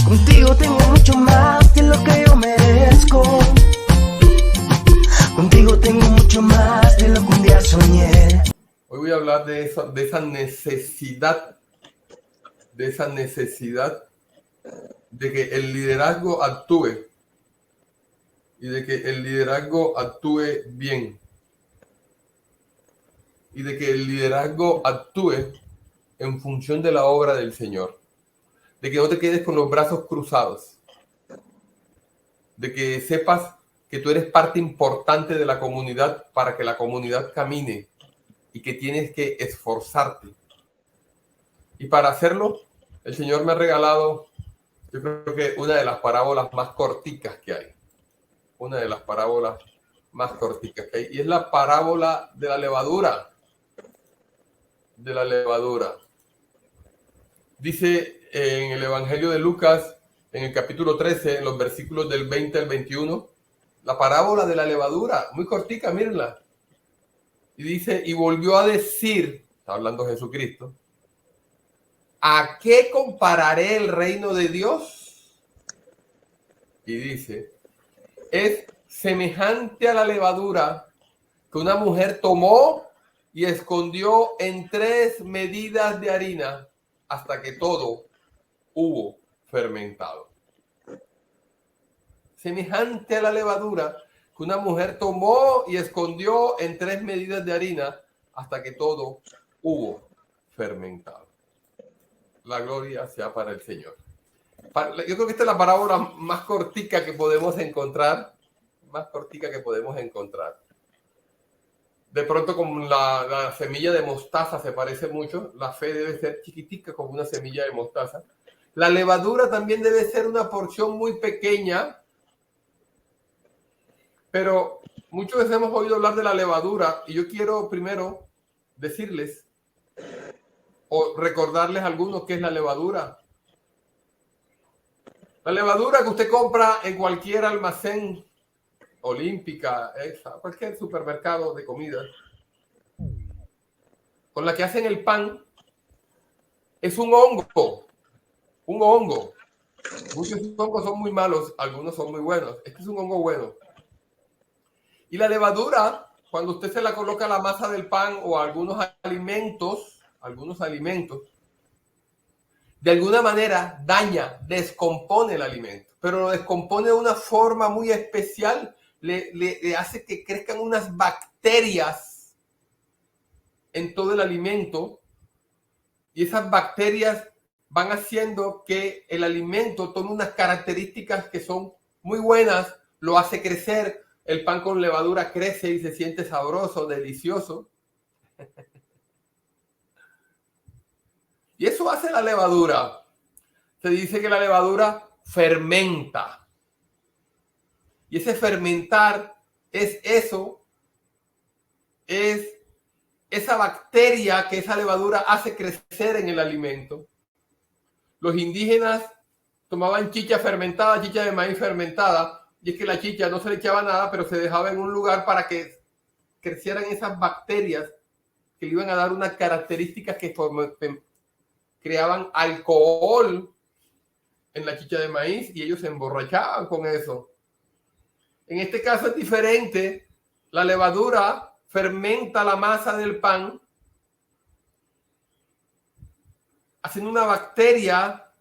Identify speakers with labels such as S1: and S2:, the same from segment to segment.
S1: Contigo tengo mucho más que lo que yo merezco. Contigo tengo mucho más de lo que un día soñé.
S2: Hoy voy a hablar de eso, de esa necesidad de que el liderazgo actúe y de que el liderazgo actúe bien y de que el liderazgo actúe en función de la obra del Señor, de que no te quedes con los brazos cruzados, de que sepas que tú eres parte importante de la comunidad para que la comunidad camine y que tienes que esforzarte. Y para hacerlo, el Señor me ha regalado, yo creo que una de las parábolas más corticas que hay. Una de las parábolas más corticas que hay. Y es la parábola de la levadura. De la levadura. Dice en el Evangelio de Lucas, en el capítulo 13, en los versículos del 20 al 21, la parábola de la levadura, muy cortica, mírenla. Y dice, y volvió a decir, está hablando Jesucristo, ¿a qué compararé el reino de Dios? Y dice, es semejante a la levadura que una mujer tomó y escondió en 3 medidas de harina hasta que todo hubo fermentado. Semejante a la levadura que una mujer tomó y escondió en 3 medidas de harina hasta que todo hubo fermentado. La gloria sea para el Señor. Yo creo que esta es la parábola más cortica que podemos encontrar. Más cortica que podemos encontrar. De pronto, como la semilla de mostaza se parece mucho, la fe debe ser chiquitica como una semilla de mostaza. La levadura también debe ser una porción muy pequeña, pero muchos veces hemos oído hablar de la levadura y yo quiero primero decirles o recordarles a algunos qué es la levadura. La levadura que usted compra en cualquier almacén Olímpica, cualquier supermercado de comida, con la que hacen el pan, es un hongo. Un hongo. Muchos hongos son muy malos, algunos son muy buenos. Este es un hongo bueno. Y la levadura, cuando usted se la coloca a la masa del pan o a algunos alimentos, de alguna manera daña, descompone el alimento, pero lo descompone de una forma muy especial. Le hace que crezcan unas bacterias en todo el alimento y esas bacterias van haciendo que el alimento tome unas características que son muy buenas, lo hace crecer, el pan con levadura crece y se siente sabroso, delicioso. Y eso hace la levadura. Se dice que la levadura fermenta. Y ese fermentar es eso, es esa bacteria que esa levadura hace crecer en el alimento. Los indígenas tomaban chicha fermentada, chicha de maíz fermentada, y es que la chicha no se le echaba nada, pero se dejaba en un lugar para que crecieran esas bacterias que le iban a dar unas características que creaban alcohol en la chicha de maíz y ellos se emborrachaban con eso. En este caso es diferente. La levadura fermenta la masa del pan, haciendo una bacteria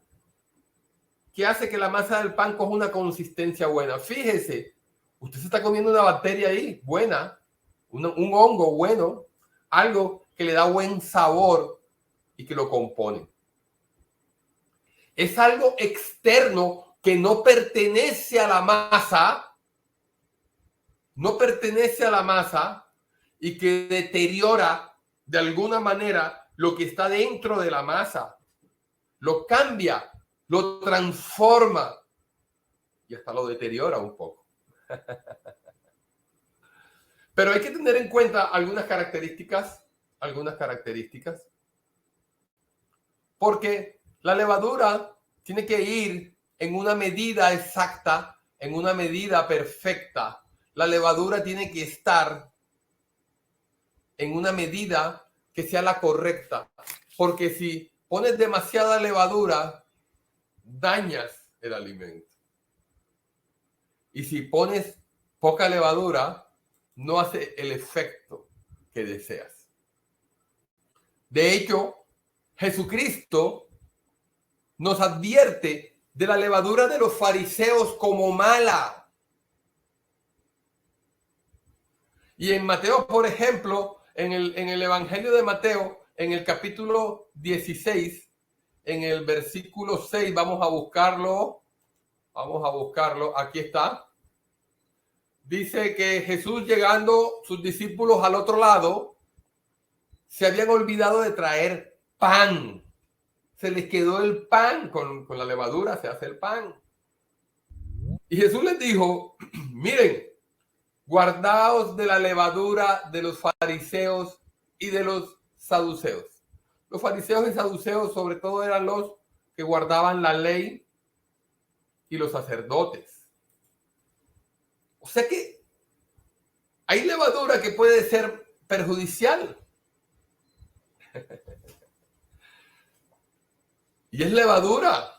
S2: que hace que la masa del pan coja una consistencia buena. Fíjese, usted se está comiendo una bacteria ahí, buena, un hongo bueno, algo que le da buen sabor y que lo compone. Es algo externo que no pertenece a la masa, y que deteriora de alguna manera lo que está dentro de la masa, lo cambia, lo transforma y hasta lo deteriora un poco. Pero hay que tener en cuenta algunas características, porque la levadura tiene que ir en una medida exacta, en una medida perfecta. La levadura tiene que estar en una medida que sea la correcta, porque si pones demasiada levadura, dañas el alimento. Y si pones poca levadura, no hace el efecto que deseas. De hecho, Jesucristo nos advierte de la levadura de los fariseos como mala. Y en Mateo, por ejemplo, en el Evangelio de Mateo, en el capítulo 16, en el versículo 6, vamos a buscarlo, aquí está. Dice que Jesús, llegando sus discípulos al otro lado, se habían olvidado de traer pan. Se les quedó el pan, con la levadura se hace el pan. Y Jesús les dijo, miren, guardaos de la levadura de los fariseos y de los saduceos. Los fariseos y saduceos sobre todo eran los que guardaban la ley y los sacerdotes. O sea que hay levadura que puede ser perjudicial. Y es levadura.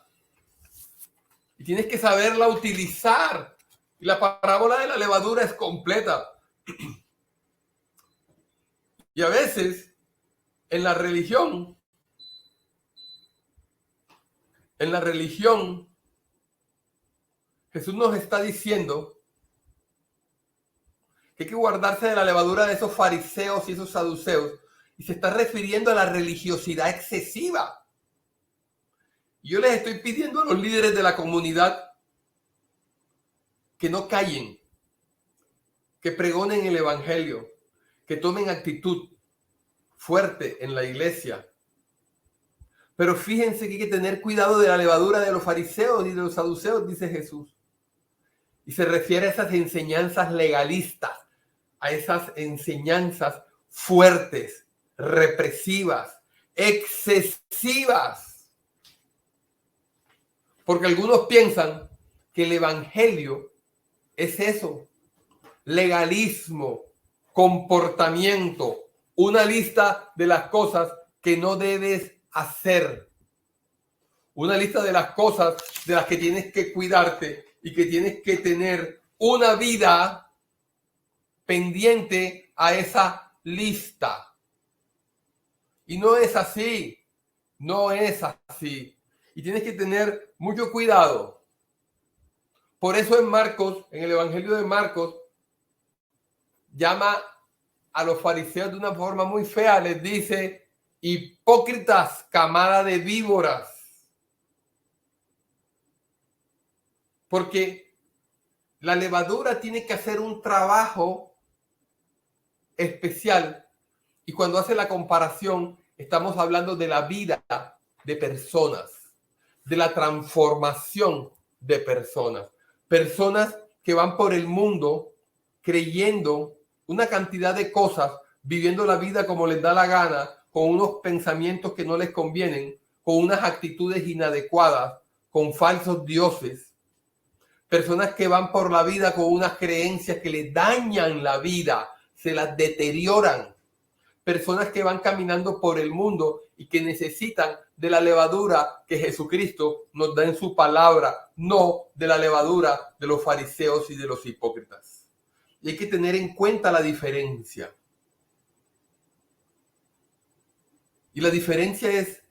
S2: Y tienes que saberla utilizar. Y la parábola de la levadura es completa. Y a veces, en la religión, Jesús nos está diciendo que hay que guardarse de la levadura de esos fariseos y esos saduceos. Y se está refiriendo a la religiosidad excesiva. Yo les estoy pidiendo a los líderes de la comunidad que no callen, que pregonen el evangelio, que tomen actitud fuerte en la iglesia. Pero fíjense que hay que tener cuidado de la levadura de los fariseos y de los saduceos, dice Jesús. Y se refiere a esas enseñanzas legalistas, a esas enseñanzas fuertes, represivas, excesivas. Porque algunos piensan que el evangelio es eso, legalismo, comportamiento, una lista de las cosas que no debes hacer, una lista de las cosas de las que tienes que cuidarte y que tienes que tener una vida pendiente a esa lista. Y no es así, no es así. Y tienes que tener mucho cuidado. Por eso en Marcos, en el Evangelio de Marcos, llama a los fariseos de una forma muy fea. Les dice, hipócritas, camada de víboras. Porque la levadura tiene que hacer un trabajo especial. Y cuando hace la comparación, estamos hablando de la vida de personas, de la transformación de personas. Personas que van por el mundo creyendo una cantidad de cosas, viviendo la vida como les da la gana, con unos pensamientos que no les convienen, con unas actitudes inadecuadas, con falsos dioses. Personas que van por la vida con unas creencias que les dañan la vida, se las deterioran. Personas que van caminando por el mundo y que necesitan de la levadura que Jesucristo nos da en su palabra, no de la levadura de los fariseos y de los hipócritas. Y hay que tener en cuenta la diferencia. Y la diferencia es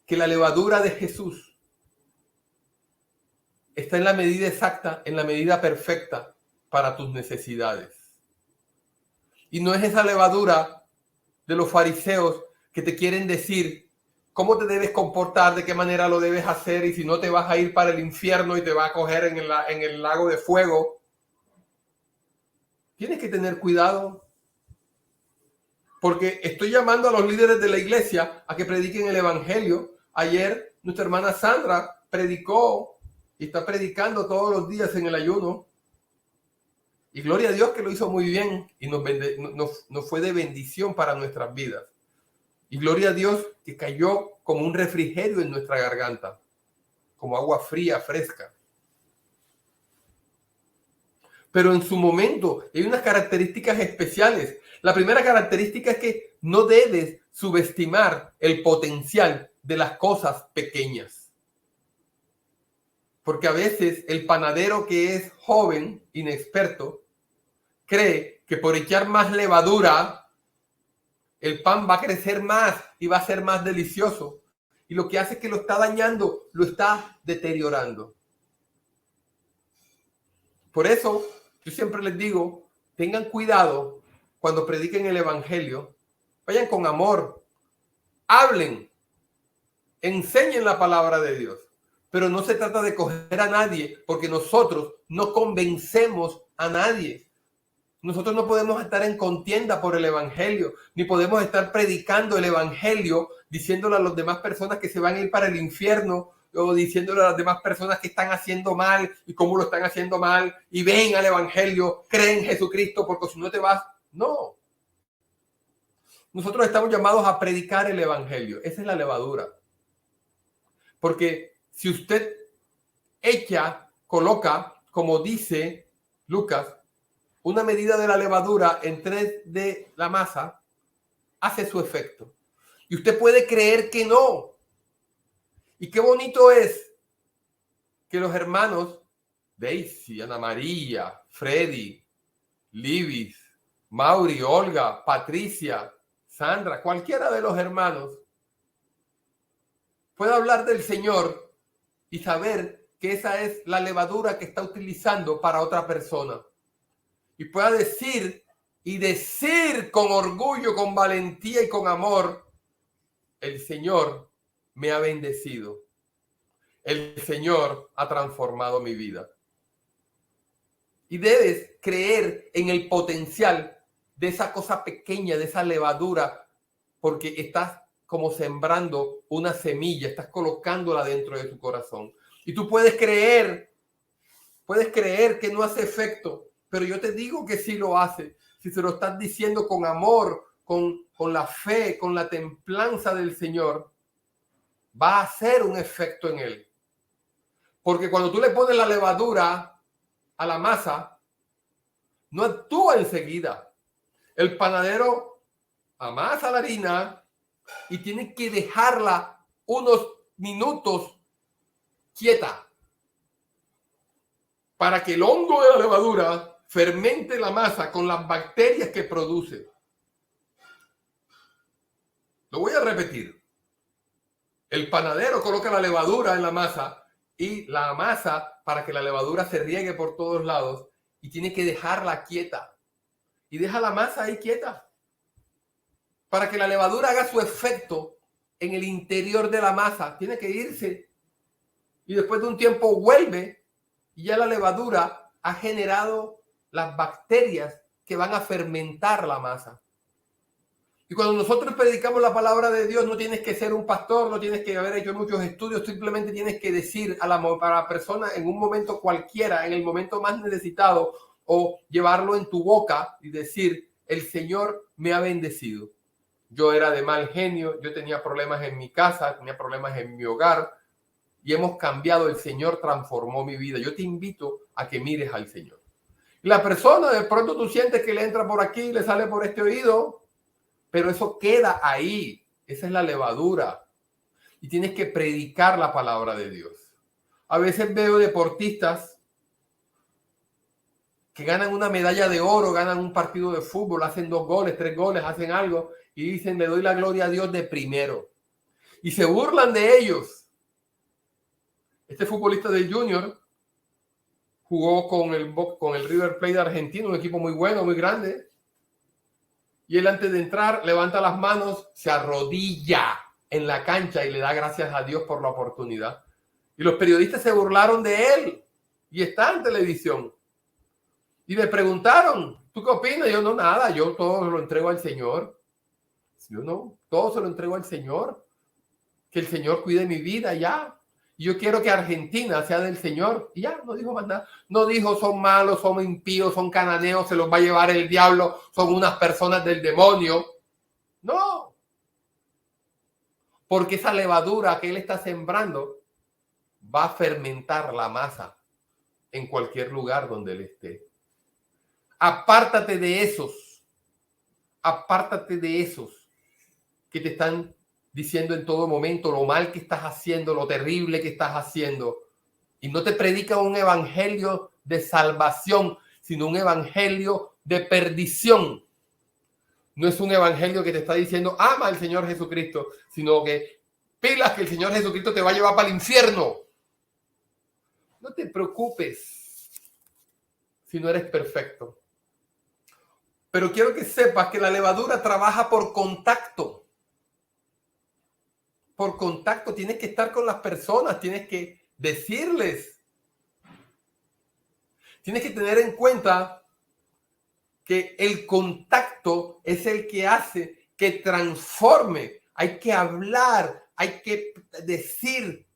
S2: que la levadura de Jesús está en la medida exacta, en la medida perfecta para tus necesidades. Y no es esa levadura de los fariseos que te quieren decir cómo te debes comportar, de qué manera lo debes hacer, y si no te vas a ir para el infierno y te va a coger en el lago de fuego. Tienes que tener cuidado, porque estoy llamando a los líderes de la iglesia a que prediquen el evangelio. Ayer nuestra hermana Sandra predicó y está predicando todos los días en el ayuno. Y gloria a Dios que lo hizo muy bien y nos fue de bendición para nuestras vidas. Y gloria a Dios que cayó como un refrigerio en nuestra garganta, como agua fría, fresca. Pero en su momento hay unas características especiales. La primera característica es que no debes subestimar el potencial de las cosas pequeñas. Porque a veces el panadero que es joven, inexperto, cree que por echar más levadura, el pan va a crecer más y va a ser más delicioso. Y lo que hace es que lo está dañando, lo está deteriorando. Por eso, yo siempre les digo, tengan cuidado cuando prediquen el evangelio. Vayan con amor, hablen, enseñen la palabra de Dios. Pero no se trata de coger a nadie, porque nosotros no convencemos a nadie. Nosotros no podemos estar en contienda por el evangelio, ni podemos estar predicando el evangelio, diciéndole a las demás personas que se van a ir para el infierno, o diciéndole a las demás personas que están haciendo mal y cómo lo están haciendo mal, y ven al evangelio, creen en Jesucristo, porque si no te vas. No. Nosotros estamos llamados a predicar el evangelio. Esa es la levadura. Porque si usted coloca, como dice Lucas, una medida de la levadura en 3 de la masa, hace su efecto. Y usted puede creer que no. Y qué bonito es que los hermanos Daisy, Ana María, Freddy, Libis, Mauri, Olga, Patricia, Sandra, cualquiera de los hermanos pueda hablar del Señor y saber que esa es la levadura que está utilizando para otra persona. Y pueda decir con orgullo, con valentía y con amor, el Señor me ha bendecido. El Señor ha transformado mi vida. Y debes creer en el potencial de esa cosa pequeña, de esa levadura, porque estás como sembrando una semilla, estás colocándola dentro de tu corazón. Y tú puedes creer que no hace efecto, pero yo te digo que sí lo hace. Si se lo estás diciendo con amor, con la fe, con la templanza del Señor, va a hacer un efecto en él. Porque cuando tú le pones la levadura a la masa, no actúa enseguida. El panadero amasa la harina y tiene que dejarla unos minutos quieta para que el hongo de la levadura fermente la masa con las bacterias que produce. Lo voy a repetir. El panadero coloca la levadura en la masa y la amasa para que la levadura se riegue por todos lados y tiene que dejarla quieta. Y deja la masa ahí quieta para que la levadura haga su efecto en el interior de la masa. Tiene que irse y después de un tiempo vuelve y ya la levadura ha generado las bacterias que van a fermentar la masa. Y cuando nosotros predicamos la palabra de Dios, no tienes que ser un pastor, no tienes que haber hecho muchos estudios, simplemente tienes que decir a la persona en un momento cualquiera, en el momento más necesitado, o llevarlo en tu boca y decir, el Señor me ha bendecido. Yo era de mal genio, yo tenía problemas en mi casa, tenía problemas en mi hogar, y hemos cambiado, el Señor transformó mi vida. Yo te invito a que mires al Señor. Y la persona, de pronto tú sientes que le entra por aquí, le sale por este oído, pero eso queda ahí. Esa es la levadura. Y tienes que predicar la palabra de Dios. A veces veo deportistas que ganan una medalla de oro, ganan un partido de fútbol, hacen 2 goles, 3 goles, hacen algo y dicen, le doy la gloria a Dios de primero. Y se burlan de ellos. Este futbolista del Junior jugó con el River Plate de Argentina, un equipo muy bueno, muy grande. Y él antes de entrar levanta las manos, se arrodilla en la cancha y le da gracias a Dios por la oportunidad. Y los periodistas se burlaron de él y está en televisión. Y le preguntaron, ¿tú qué opinas? Yo no, nada, yo todo lo entrego al Señor. Yo no, todo se lo entrego al Señor. Que el Señor cuide mi vida ya. Y yo quiero que Argentina sea del Señor. Y ya, no dijo más nada. No dijo son malos, son impíos, son cananeos, se los va a llevar el diablo, son unas personas del demonio. No. Porque esa levadura que él está sembrando va a fermentar la masa en cualquier lugar donde él esté. Apártate de esos. Apártate de esos que te están diciendo en todo momento lo mal que estás haciendo, lo terrible que estás haciendo. Y no te predica un evangelio de salvación, sino un evangelio de perdición. No es un evangelio que te está diciendo ama al Señor Jesucristo, sino que pilas que el Señor Jesucristo te va a llevar para el infierno. No te preocupes si no eres perfecto. Pero quiero que sepas que la levadura trabaja por contacto. Por contacto, tienes que estar con las personas, tienes que decirles. Tienes que tener en cuenta que el contacto es el que hace que transforme. Hay que hablar, hay que decir,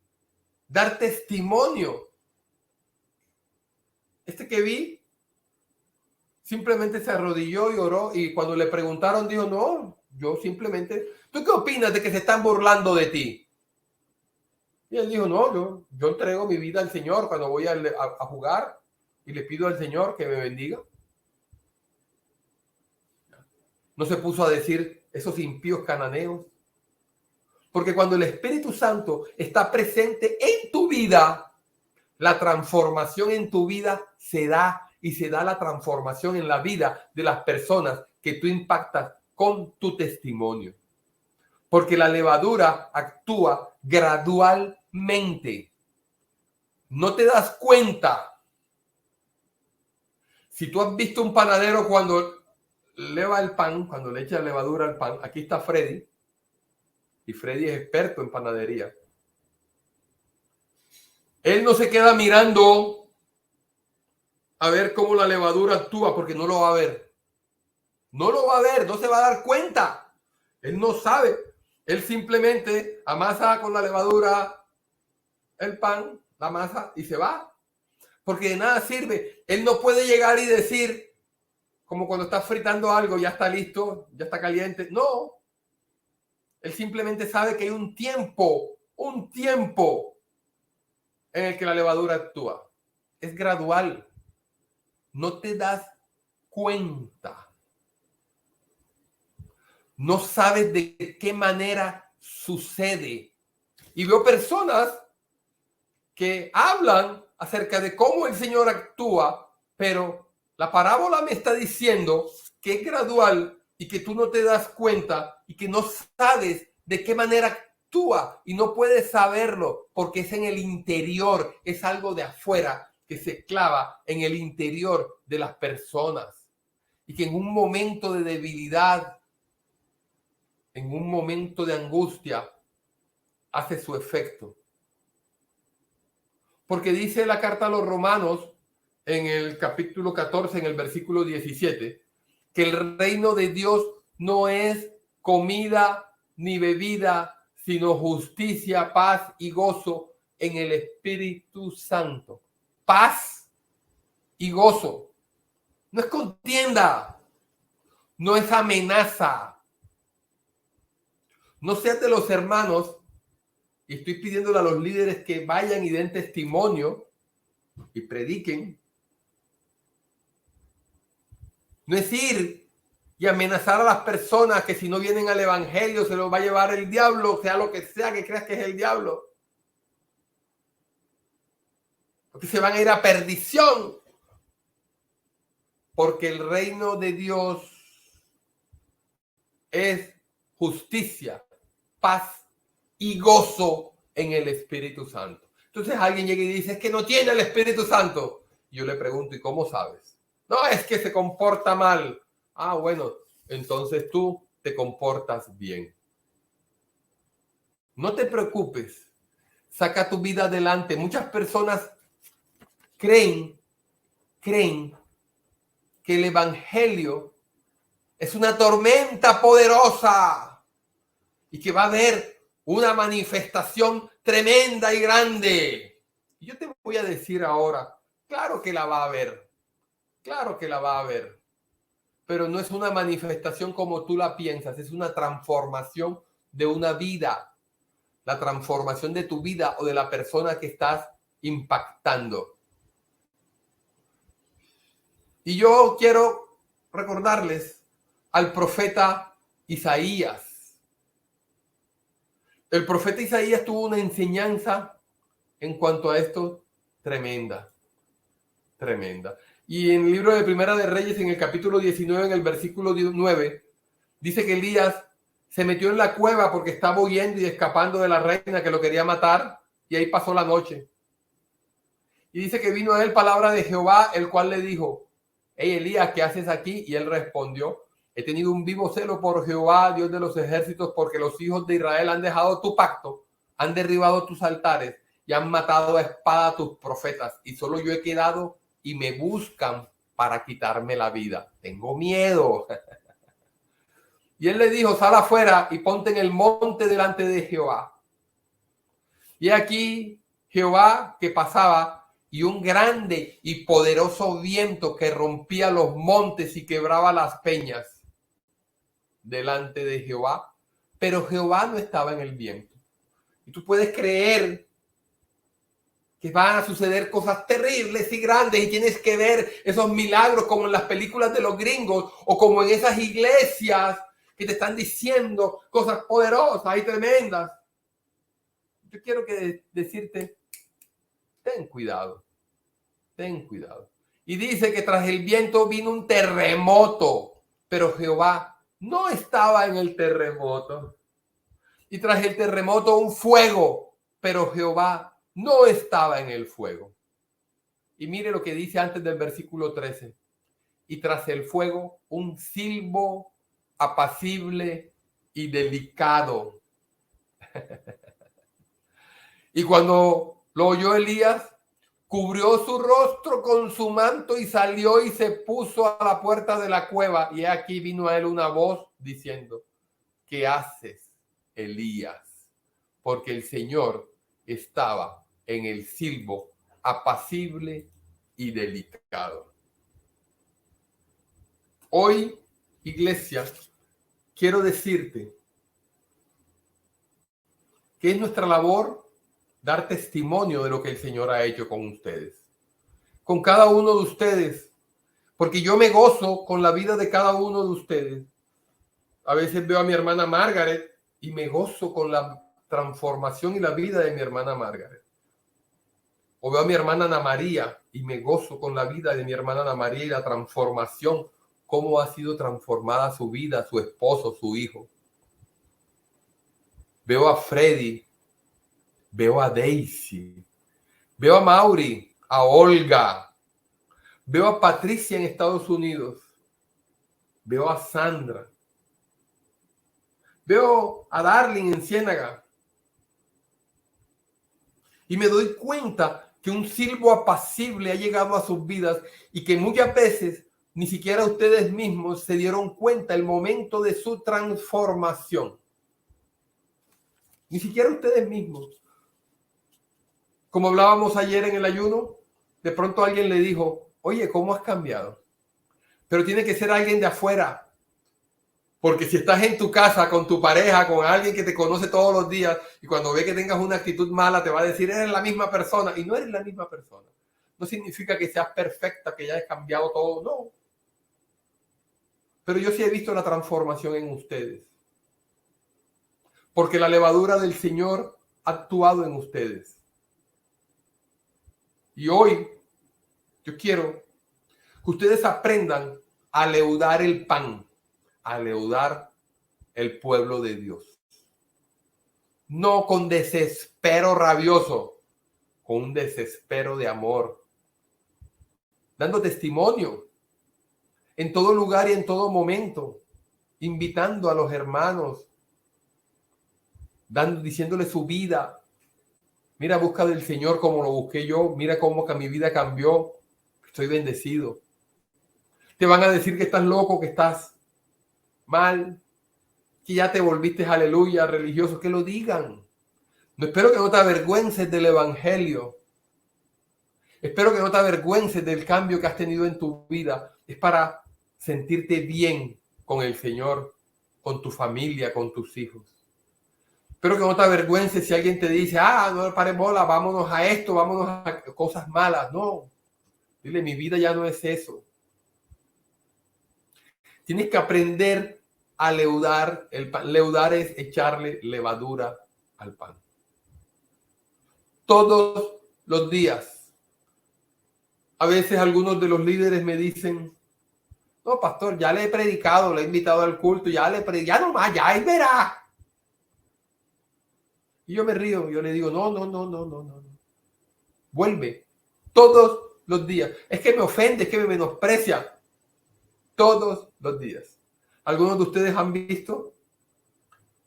S2: dar testimonio. Este que vi simplemente se arrodilló y oró, y cuando le preguntaron dijo, no, yo simplemente, ¿tú qué opinas de que se están burlando de ti? Y él dijo, no, yo entrego mi vida al Señor cuando voy a jugar y le pido al Señor que me bendiga. No se puso a decir esos impíos cananeos. Porque cuando el Espíritu Santo está presente en tu vida, la transformación en tu vida se da, y se da la transformación en la vida de las personas que tú impactas con tu testimonio. Porque la levadura actúa gradualmente. No te das cuenta. Si tú has visto un panadero cuando leva el pan, cuando le echa levadura al pan, aquí está Freddy, y Freddy es experto en panadería. Él no se queda mirando a ver cómo la levadura actúa, porque no lo va a ver. No lo va a ver, no se va a dar cuenta. Él no sabe. Él simplemente amasa con la levadura el pan, la masa, y se va. Porque de nada sirve. Él no puede llegar y decir, como cuando estás fritando algo, ya está listo, ya está caliente. No. Él simplemente sabe que hay un tiempo en el que la levadura actúa. Es gradual. No te das cuenta. No sabes de qué manera sucede. Y veo personas que hablan acerca de cómo el Señor actúa, pero la parábola me está diciendo que es gradual y que tú no te das cuenta y que no sabes de qué manera actúa, y no puedes saberlo porque es en el interior, es algo de afuera que se clava en el interior de las personas, y que en un momento de debilidad, en un momento de angustia, hace su efecto. Porque dice la carta a los Romanos en el capítulo 14, en el versículo 17, que el reino de Dios no es comida ni bebida, sino justicia, paz y gozo en el Espíritu Santo. Paz y gozo. No es contienda, no es amenaza. No seas de los hermanos, y estoy pidiéndole a los líderes que vayan y den testimonio y prediquen. No es ir y amenazar a las personas que si no vienen al evangelio se los va a llevar el diablo, sea lo que sea que creas que es el diablo. Porque se van a ir a perdición. Porque el reino de Dios es justicia, paz y gozo en el Espíritu Santo. Entonces alguien llega y dice, es que no tiene el Espíritu Santo. Y yo le pregunto, ¿y cómo sabes? No, es que se comporta mal. Ah, bueno, entonces tú te comportas bien. No te preocupes. Saca tu vida adelante. Muchas personas creen que el evangelio es una tormenta poderosa y que va a haber una manifestación tremenda y grande. Y yo te voy a decir ahora, claro que la va a haber. Claro que la va a haber. Pero no es una manifestación como tú la piensas, es una transformación de una vida. La transformación de tu vida o de la persona que estás impactando. Y yo quiero recordarles al profeta Isaías. El profeta Isaías tuvo una enseñanza en cuanto a esto tremenda, tremenda. Y en el libro de Primera de Reyes, en el capítulo 19, en el versículo 9, dice que Elías se metió en la cueva porque estaba huyendo y escapando de la reina que lo quería matar, y ahí pasó la noche. Y dice que vino a él palabra de Jehová, el cual le dijo: hey Elías, ¿qué haces aquí? Y él respondió: he tenido un vivo celo por Jehová, Dios de los ejércitos, porque los hijos de Israel han dejado tu pacto, han derribado tus altares y han matado a espada a tus profetas, y solo yo he quedado y me buscan para quitarme la vida. Tengo miedo. Y él le dijo: sal afuera y ponte en el monte delante de Jehová. Y aquí Jehová que pasaba, y un grande y poderoso viento que rompía los montes y quebraba las peñas delante de Jehová. Pero Jehová no estaba en el viento. Y tú puedes creer que van a suceder cosas terribles y grandes y tienes que ver esos milagros como en las películas de los gringos o como en esas iglesias que te están diciendo cosas poderosas y tremendas. Yo quiero decirte, ten cuidado, ten cuidado. Y dice que tras el viento vino un terremoto, pero Jehová no estaba en el terremoto. Y tras el terremoto un fuego, pero Jehová no estaba en el fuego. Y mire lo que dice antes del versículo 13. Y tras el fuego un silbo apacible y delicado. Y cuando lo oyó Elías, cubrió su rostro con su manto y salió y se puso a la puerta de la cueva. Y aquí vino a él una voz diciendo: ¿qué haces, Elías? Porque el Señor estaba en el silbo apacible y delicado. Hoy, iglesia, quiero decirte que es nuestra labor dar testimonio de lo que el Señor ha hecho con ustedes, con cada uno de ustedes, porque yo me gozo con la vida de cada uno de ustedes. A veces veo a mi hermana Margaret y me gozo con la transformación y la vida de mi hermana Margaret. O veo a mi hermana Ana María y me gozo con la vida de mi hermana Ana María y la transformación, cómo ha sido transformada su vida, su esposo, su hijo. Veo a Freddy, veo a Daisy, veo a Mauri, a Olga, veo a Patricia en Estados Unidos, veo a Sandra, veo a Darling en Ciénaga. Y me doy cuenta que un silbo apacible ha llegado a sus vidas y que muchas veces ni siquiera ustedes mismos se dieron cuenta el momento de su transformación. Ni siquiera ustedes mismos. Como hablábamos ayer en el ayuno, de pronto alguien le dijo: oye, ¿cómo has cambiado? Pero tiene que ser alguien de afuera. Porque si estás en tu casa con tu pareja, con alguien que te conoce todos los días, y cuando ve que tengas una actitud mala te va a decir: eres la misma persona, y no eres la misma persona. No significa que seas perfecta, que ya hayas cambiado todo, no. Pero yo sí he visto la transformación en ustedes. Porque la levadura del Señor ha actuado en ustedes. Y hoy yo quiero que ustedes aprendan a leudar el pan, a leudar el pueblo de Dios. No con desespero rabioso, con un desespero de amor. Dando testimonio en todo lugar y en todo momento, invitando a los hermanos, diciéndole su vida. Mira, busca del Señor como lo busqué yo. Mira cómo que mi vida cambió. Estoy bendecido. Te van a decir que estás loco, que estás mal, que ya te volviste, aleluya, religioso. Que lo digan. No espero que no te avergüences del evangelio. Espero que no te avergüences del cambio que has tenido en tu vida. Es para sentirte bien con el Señor, con tu familia, con tus hijos. Espero que no te avergüences si alguien te dice: no pares bola, vámonos a esto, vámonos a cosas malas. No, dile: mi vida ya no es eso. Tienes que aprender a leudar el pan. Leudar es echarle levadura al pan. Todos los días, A veces algunos de los líderes me dicen, no, pastor, ya le he predicado, le he invitado al culto, ya nomás, ya él verá. Y yo me río, yo le digo, no. Vuelve todos los días. Es que me ofende, es que me menosprecia todos los días. Algunos de ustedes han visto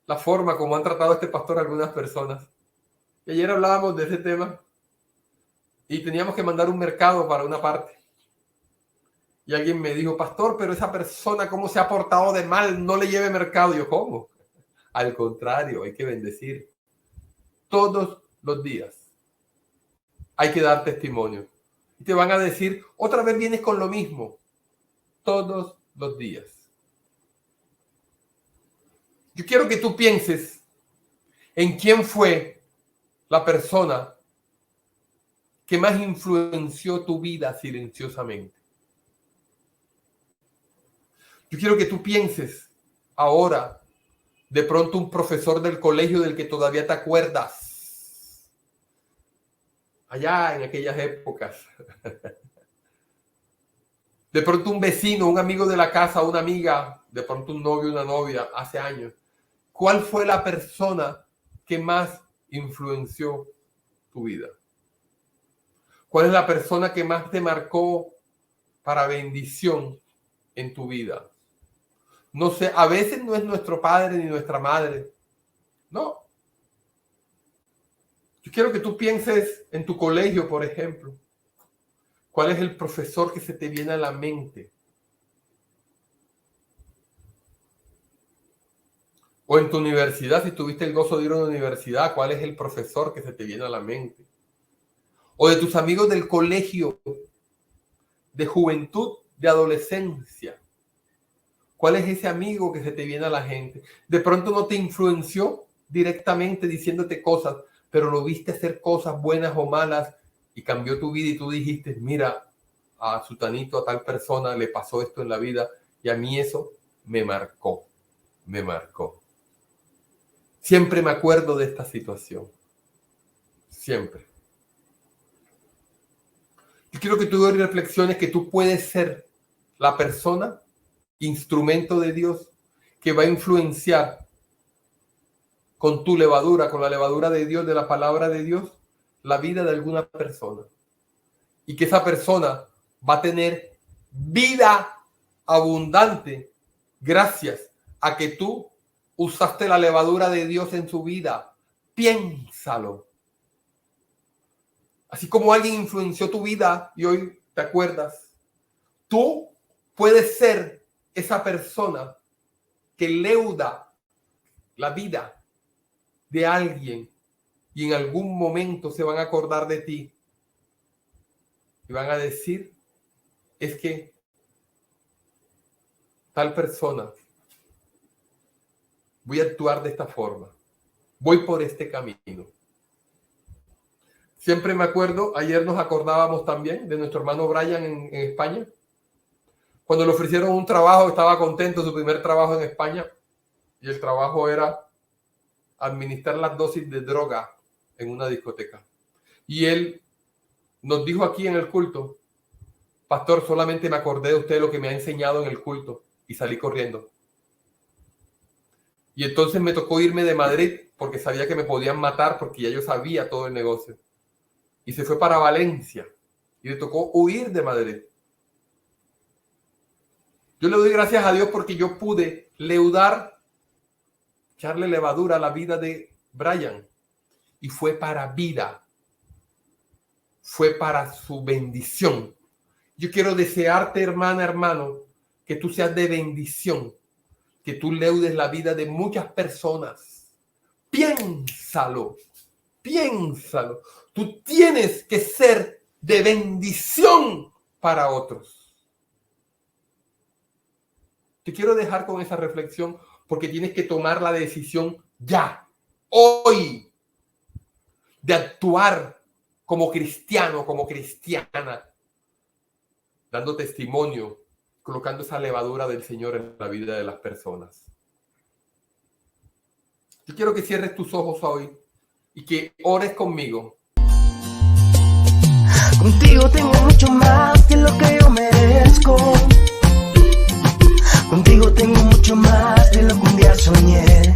S2: la forma como han tratado a este pastor algunas personas. Y ayer hablábamos de ese tema y teníamos que mandar un mercado para una parte. Y alguien me dijo, pastor, pero esa persona cómo se ha portado de mal, no le lleve mercado. Y yo, ¿cómo? Al contrario, hay que bendecir. Todos los días hay que dar testimonio. Y te van a decir, otra vez vienes con lo mismo. Todos los días. Yo quiero que tú pienses en quién fue la persona que más influenció tu vida silenciosamente. Yo quiero que tú pienses ahora, de pronto un profesor del colegio del que todavía te acuerdas, allá en aquellas épocas. De pronto un vecino, un amigo de la casa, una amiga, de pronto un novio, una novia, hace años. ¿Cuál fue la persona que más influenció tu vida? ¿Cuál es la persona que más te marcó para bendición en tu vida? No sé, a veces no es nuestro padre ni nuestra madre. No. Yo quiero que tú pienses en tu colegio, por ejemplo. ¿Cuál es el profesor que se te viene a la mente? O en tu universidad, si tuviste el gozo de ir a una universidad, ¿cuál es el profesor que se te viene a la mente? O de tus amigos del colegio, de juventud, de adolescencia. ¿Cuál es ese amigo que se te viene a la gente? De pronto no te influenció directamente diciéndote cosas, pero lo viste hacer cosas buenas o malas y cambió tu vida y tú dijiste, mira, a sutanito, a tal persona le pasó esto en la vida y a mí eso me marcó. Siempre me acuerdo de esta situación. Siempre. Yo quiero que tú reflexiones que tú puedes ser la persona, instrumento de Dios, que va a influenciar con tu levadura, con la levadura de Dios, de la palabra de Dios, la vida de alguna persona. Y que esa persona va a tener vida abundante gracias a que tú usaste la levadura de Dios en su vida. Piénsalo. Así como alguien influenció tu vida y hoy te acuerdas, tú puedes ser esa persona que leuda la vida de alguien y en algún momento se van a acordar de ti y van a decir, es que tal persona, voy a actuar de esta forma, voy por este camino. Siempre me acuerdo, ayer nos acordábamos también de nuestro hermano Brian en España. Cuando le ofrecieron un trabajo, estaba contento, su primer trabajo en España. Y el trabajo era administrar las dosis de droga en una discoteca. Y él nos dijo aquí en el culto, pastor, solamente me acordé de usted lo que me ha enseñado en el culto. Y salí corriendo. Y entonces me tocó irme de Madrid porque sabía que me podían matar porque ya yo sabía todo el negocio. Y se fue para Valencia y le tocó huir de Madrid. Yo le doy gracias a Dios porque yo pude leudar, echarle levadura a la vida de Brian. Y fue para vida. Fue para su bendición. Yo quiero desearte, hermana, hermano, que tú seas de bendición. Que tú leudes la vida de muchas personas. Piénsalo. Piénsalo. Tú tienes que ser de bendición para otros. Te quiero dejar con esa reflexión porque tienes que tomar la decisión ya, hoy, de actuar como cristiano, como cristiana, dando testimonio, colocando esa levadura del Señor en la vida de las personas. Yo quiero que cierres tus ojos hoy y que ores conmigo.
S1: Contigo tengo mucho más que lo que yo merezco. Contigo tengo mucho más de lo que un día soñé.